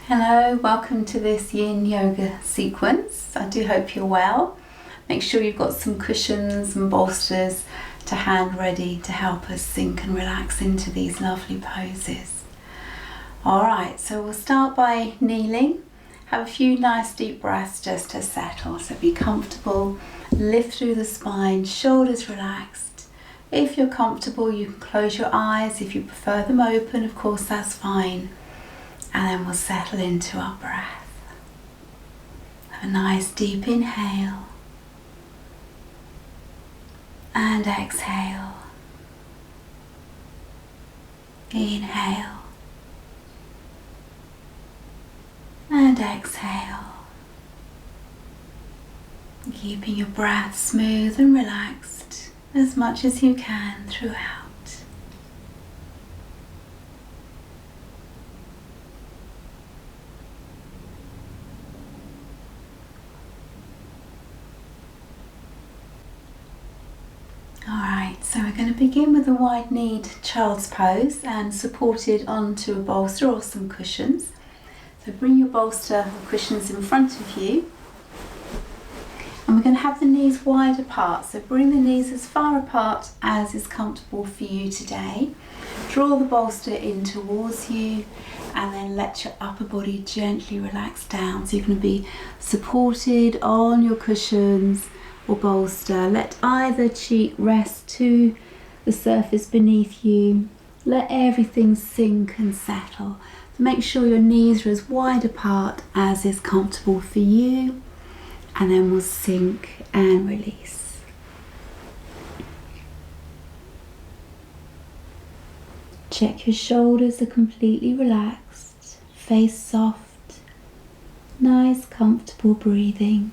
Hello, welcome to this yin yoga sequence. I do hope you're well. Make sure you've got some cushions and bolsters to hand ready to help us sink and relax into these lovely poses. Alright, so we'll start by kneeling. Have a few nice deep breaths just to settle. So be comfortable, lift through the spine, shoulders relaxed. If you're comfortable, you can close your eyes. If you prefer them open, of course, that's fine. And then we'll settle into our breath. Have a nice deep inhale and exhale. Inhale and exhale. Keeping your breath smooth and relaxed as much as you can throughout. Alright, so we're going to begin with a wide-kneed child's pose and supported onto a bolster or some cushions. So bring your bolster or cushions in front of you. And we're going to have the knees wide apart. So bring the knees as far apart as is comfortable for you today. Draw the bolster in towards you and then let your upper body gently relax down. So you're going to be supported on your cushions or bolster. Let either cheek rest to the surface beneath you. Let everything sink and settle. So make sure your knees are as wide apart as is comfortable for you. And then we'll sink and release. Check your shoulders are completely relaxed. Face soft. Nice, comfortable breathing.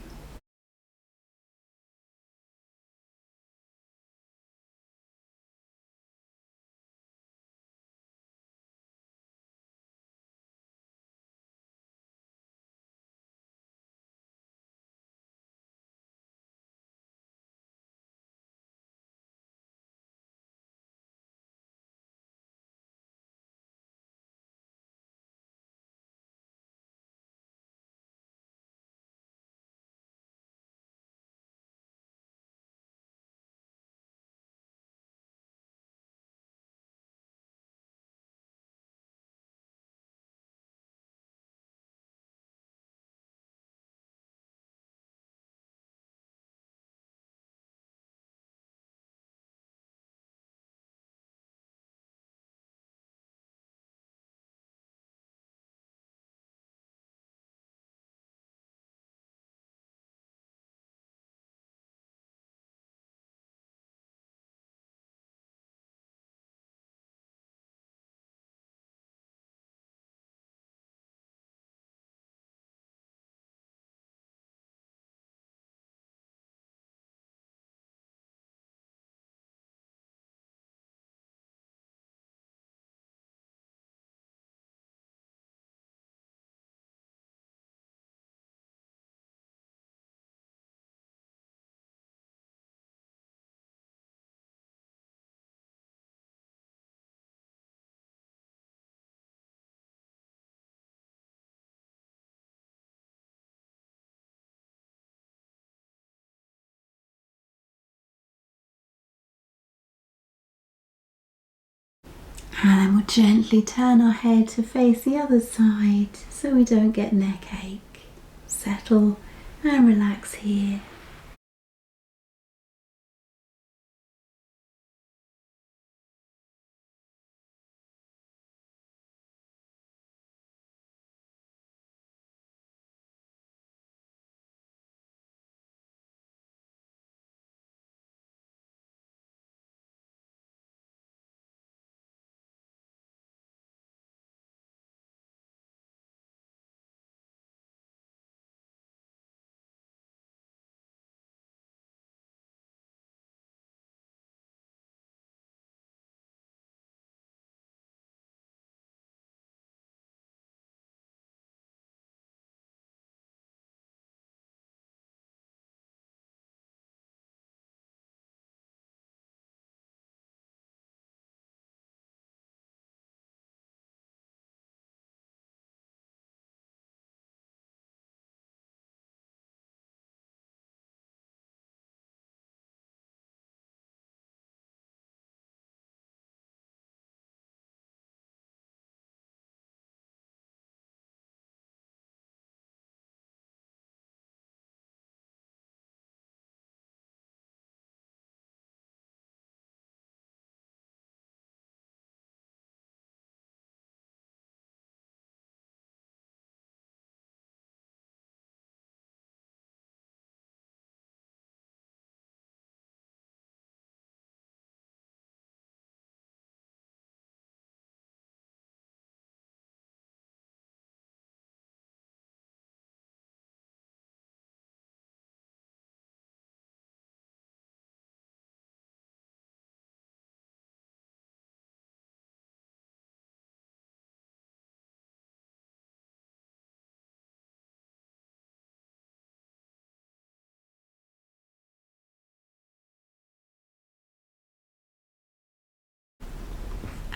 And then we'll gently turn our head to face the other side so we don't get neck ache. Settle and relax here.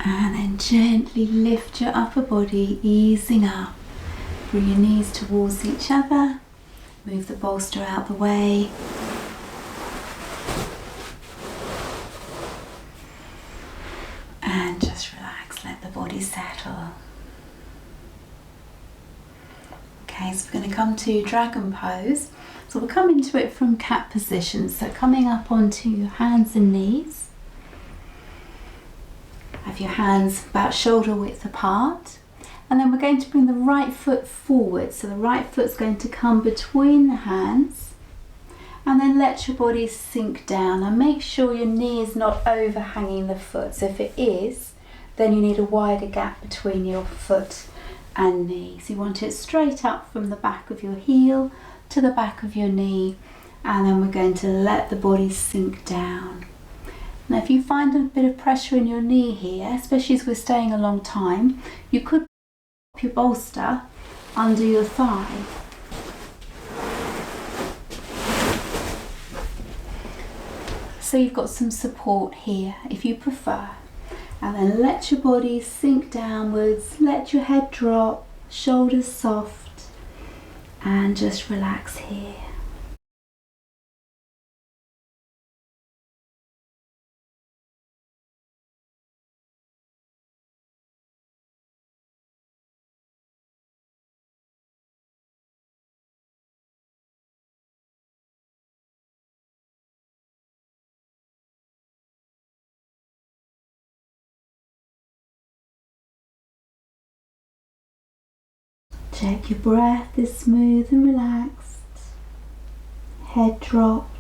And then gently lift your upper body, easing up. Bring your knees towards each other. Move the bolster out the way. And just relax, let the body settle. Okay, so we're going to come to Dragon Pose. So we'll come into it from cat position. So coming up onto your hands and knees. Have your hands about shoulder width apart. And then we're going to bring the right foot forward. So the right foot's going to come between the hands. And then let your body sink down. And make sure your knee is not overhanging the foot. So if it is, then you need a wider gap between your foot and knee. So you want it straight up from the back of your heel to the back of your knee. And then we're going to let the body sink down. Now if you find a bit of pressure in your knee here, especially as we're staying a long time, you could put your bolster under your thigh. So you've got some support here if you prefer. And then let your body sink downwards, let your head drop, shoulders soft, and just relax here. Check your breath is smooth and relaxed. Head dropped.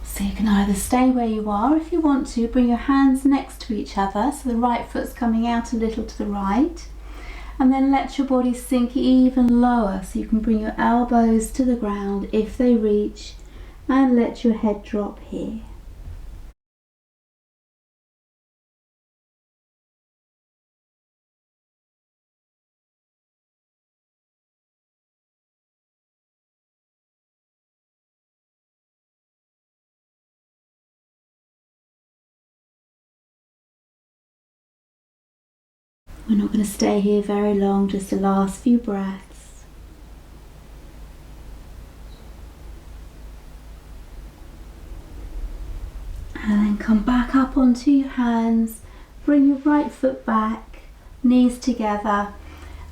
So you can either stay where you are, if you want to, bring your hands next to each other, so the right foot's coming out a little to the right, and then let your body sink even lower, so you can bring your elbows to the ground if they reach, and let your head drop here. We're not going to stay here very long, just the last few breaths. And then come back up onto your hands, bring your right foot back, knees together,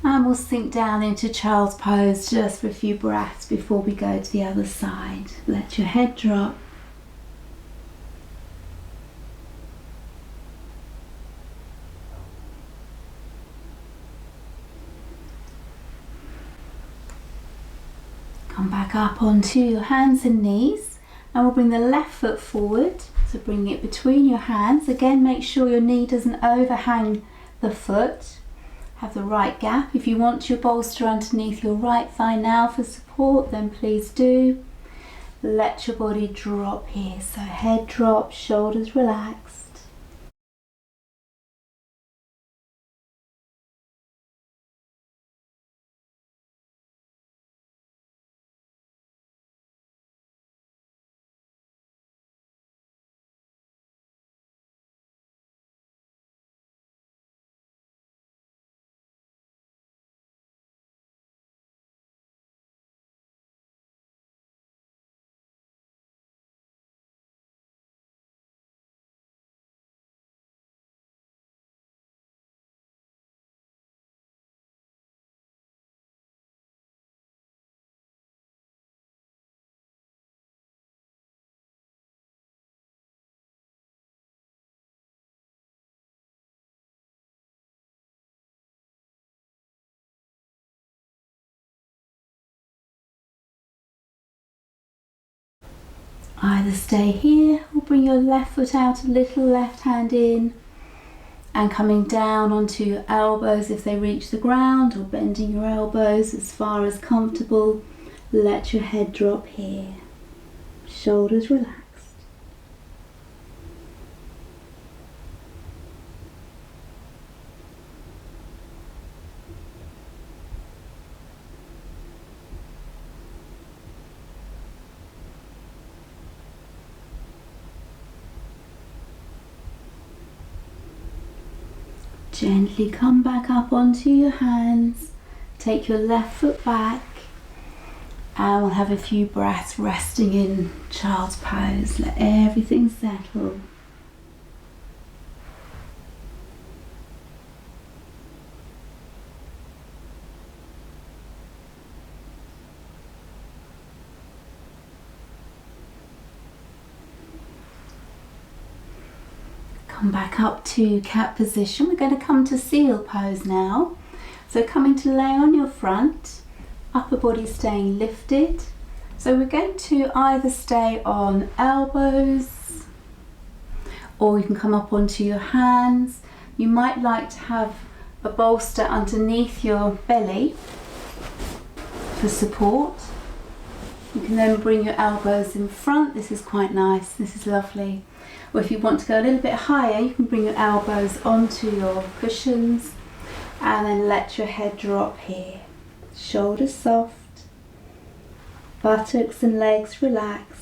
and we'll sink down into Child's Pose just for a few breaths before we go to the other side. Let your head drop. Come back up onto your hands and knees, and we'll bring the left foot forward. So bring it between your hands. Again, make sure your knee doesn't overhang the foot. Have the right gap. If you want your bolster underneath your right thigh now for support, then please do. Let your body drop here. So head drop, shoulders relax. Either stay here or bring your left foot out a little, left hand in, and coming down onto your elbows if they reach the ground, or bending your elbows as far as comfortable. Let your head drop here. Shoulders relaxed. Gently come back up onto your hands, take your left foot back, and we'll have a few breaths resting in child's pose. Let everything settle. Come back up to cat position. We're going to come to seal pose now. So coming to lay on your front, upper body staying lifted. So we're going to either stay on elbows, or you can come up onto your hands. You might like to have a bolster underneath your belly for support. You can then bring your elbows in front. This is quite nice, this is lovely. Or if you want to go a little bit higher, you can bring your elbows onto your cushions and then let your head drop here. Shoulders soft, buttocks and legs relaxed.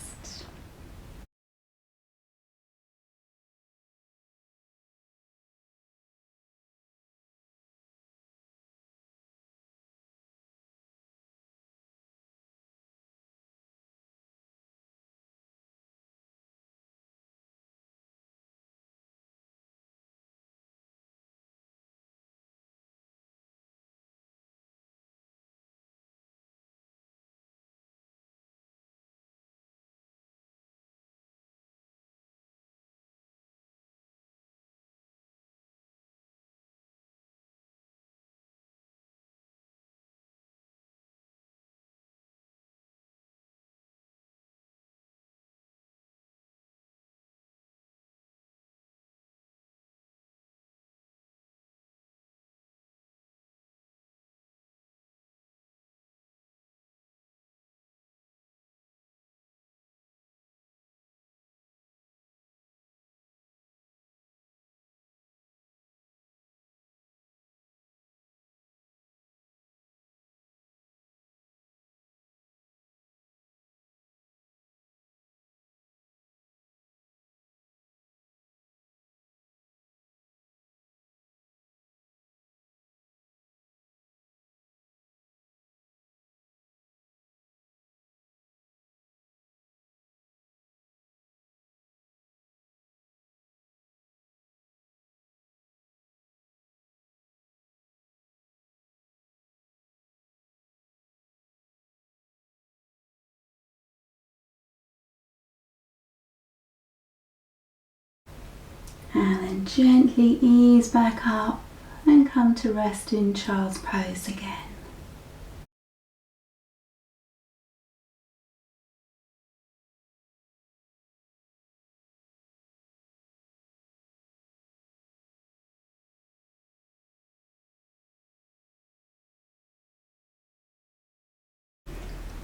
And then gently ease back up and come to rest in child's pose again.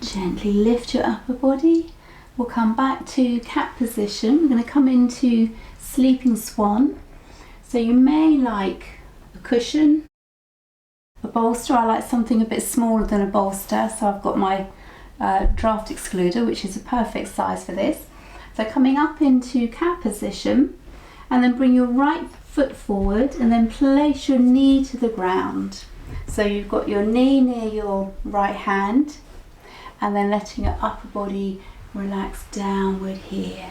Gently lift your upper body. We'll come back to cat position. We're going to come into sleeping swan. So you may like a cushion, a bolster. I like something a bit smaller than a bolster, so I've got my draft excluder, which is a perfect size for this. So coming up into cat position, and then bring your right foot forward and then place your knee to the ground. So you've got your knee near your right hand, and then letting your upper body relax downward here.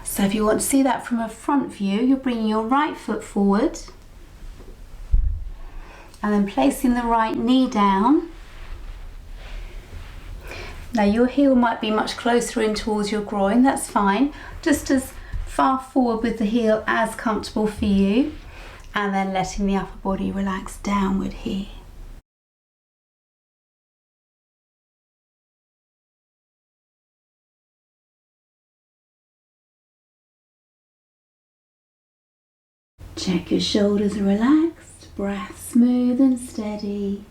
So if you want to see that from a front view, you're bringing your right foot forward and then placing the right knee down. Now your heel might be much closer in towards your groin, that's fine. Just as far forward with the heel as comfortable for you, and then letting the upper body relax downward here. Check your shoulders are relaxed, breath smooth and steady.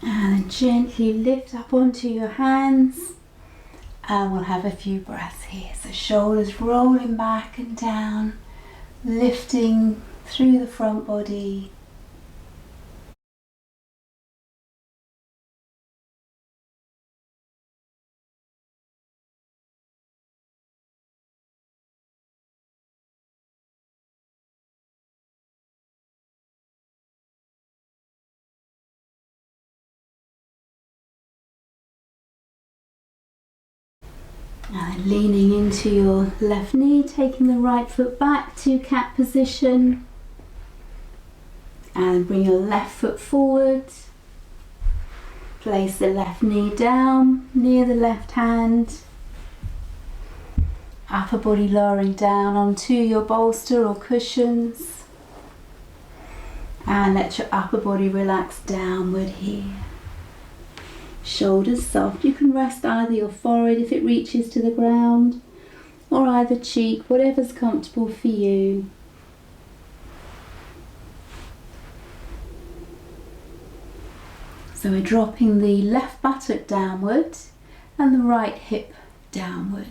And then gently lift up onto your hands, and we'll have a few breaths here. So shoulders rolling back and down, lifting through the front body. And then leaning into your left knee, taking the right foot back to cat position. And bring your left foot forward. Place the left knee down near the left hand. Upper body lowering down onto your bolster or cushions. And let your upper body relax downward here. Shoulders soft. You can rest either your forehead if it reaches to the ground, or either cheek, whatever's comfortable for you. So we're dropping the left buttock downward and the right hip downward.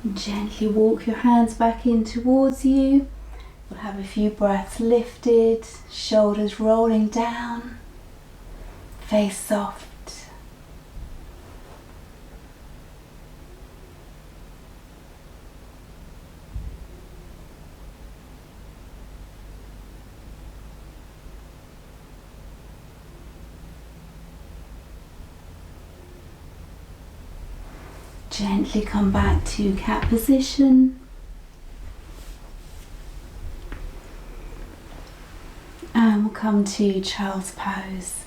And gently walk your hands back in towards you. We'll have a few breaths lifted, shoulders rolling down, face soft. Gently come back to cat position. And we'll come to child's pose.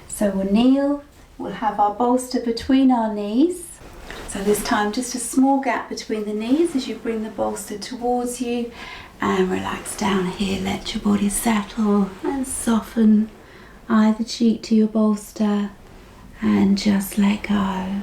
So we'll kneel, we'll have our bolster between our knees. So this time just a small gap between the knees as you bring the bolster towards you, and relax down here. Let your body settle and soften either cheek to your bolster and just let go.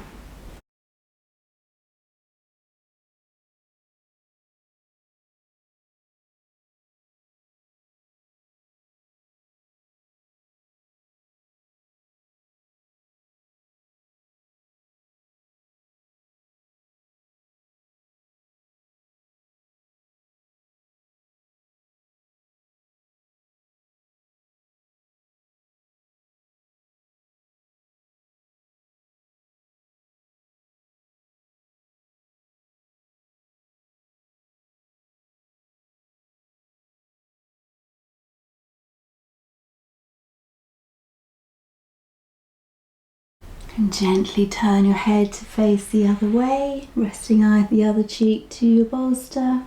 And gently turn your head to face the other way, resting the other cheek to your bolster.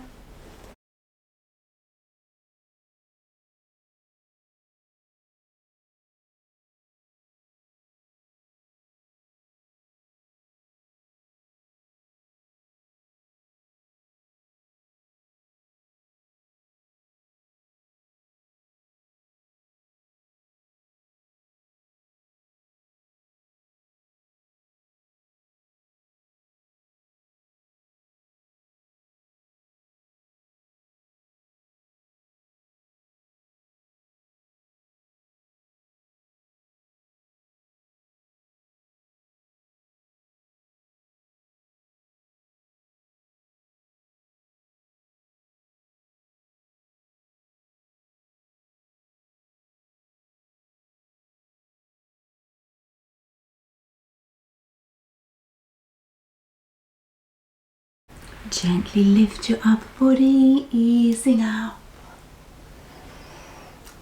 Gently lift your upper body, easing up.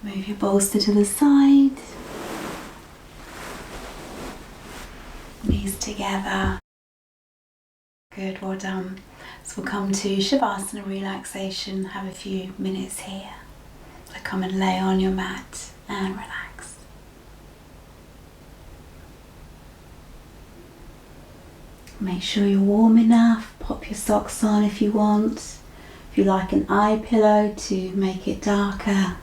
Move your bolster to the side. Knees together. Good, well done. So we'll come to Shavasana relaxation, have a few minutes here. So come and lay on your mat and relax. Make sure you're warm enough. Pop your socks on if you want. If you like an eye pillow to make it darker,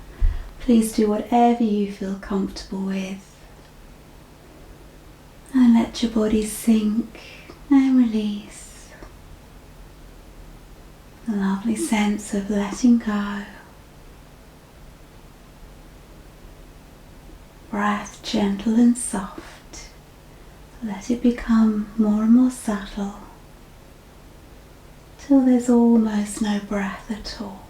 please do whatever you feel comfortable with. And let your body sink and release. A lovely sense of letting go. Breath gentle and soft. Let it become more and more subtle till there's almost no breath at all.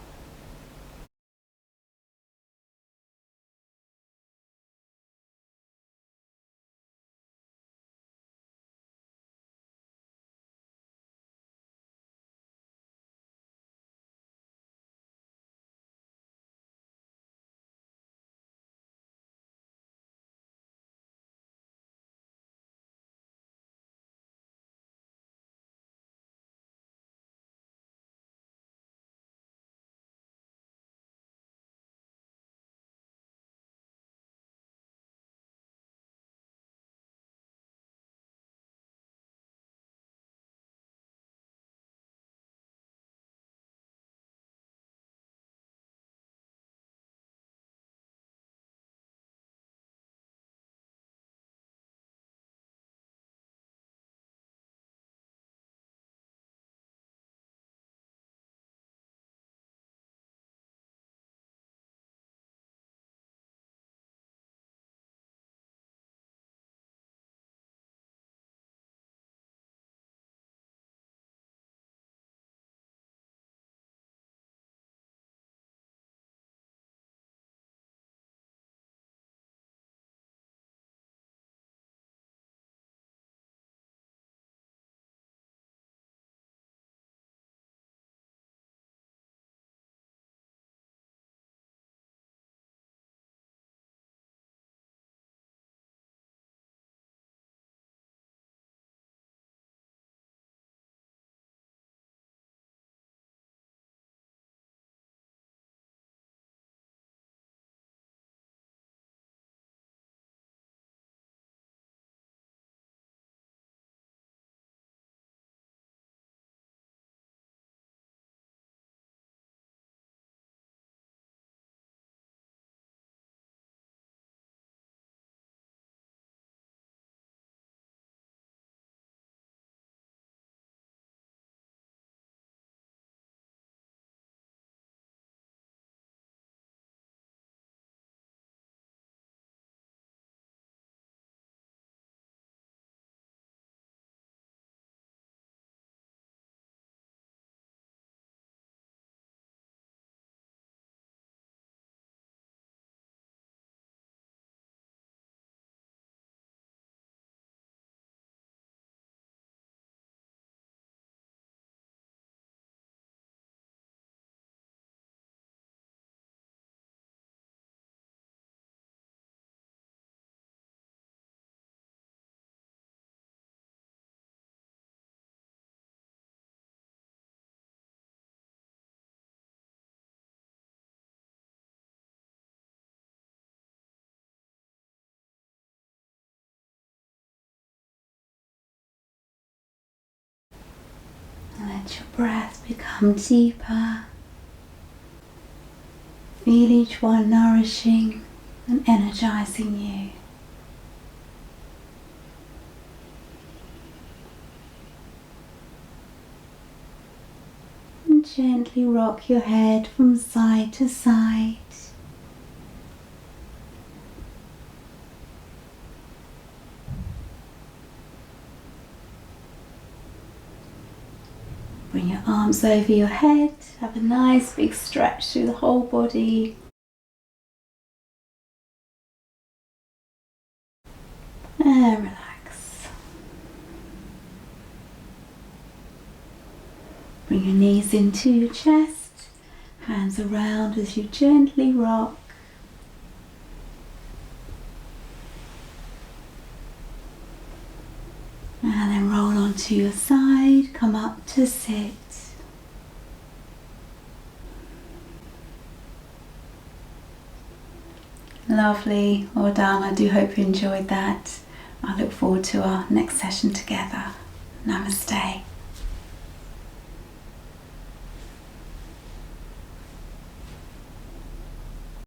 Let your breath become deeper. Feel each one nourishing and energizing you. And gently rock your head from side to side. Bring your arms over your head, have a nice big stretch through the whole body. And relax. Bring your knees into your chest, hands around as you gently rock. And then roll onto your side, come up to sit. Lovely, well done. I do hope you enjoyed that. I look forward to our next session together. Namaste.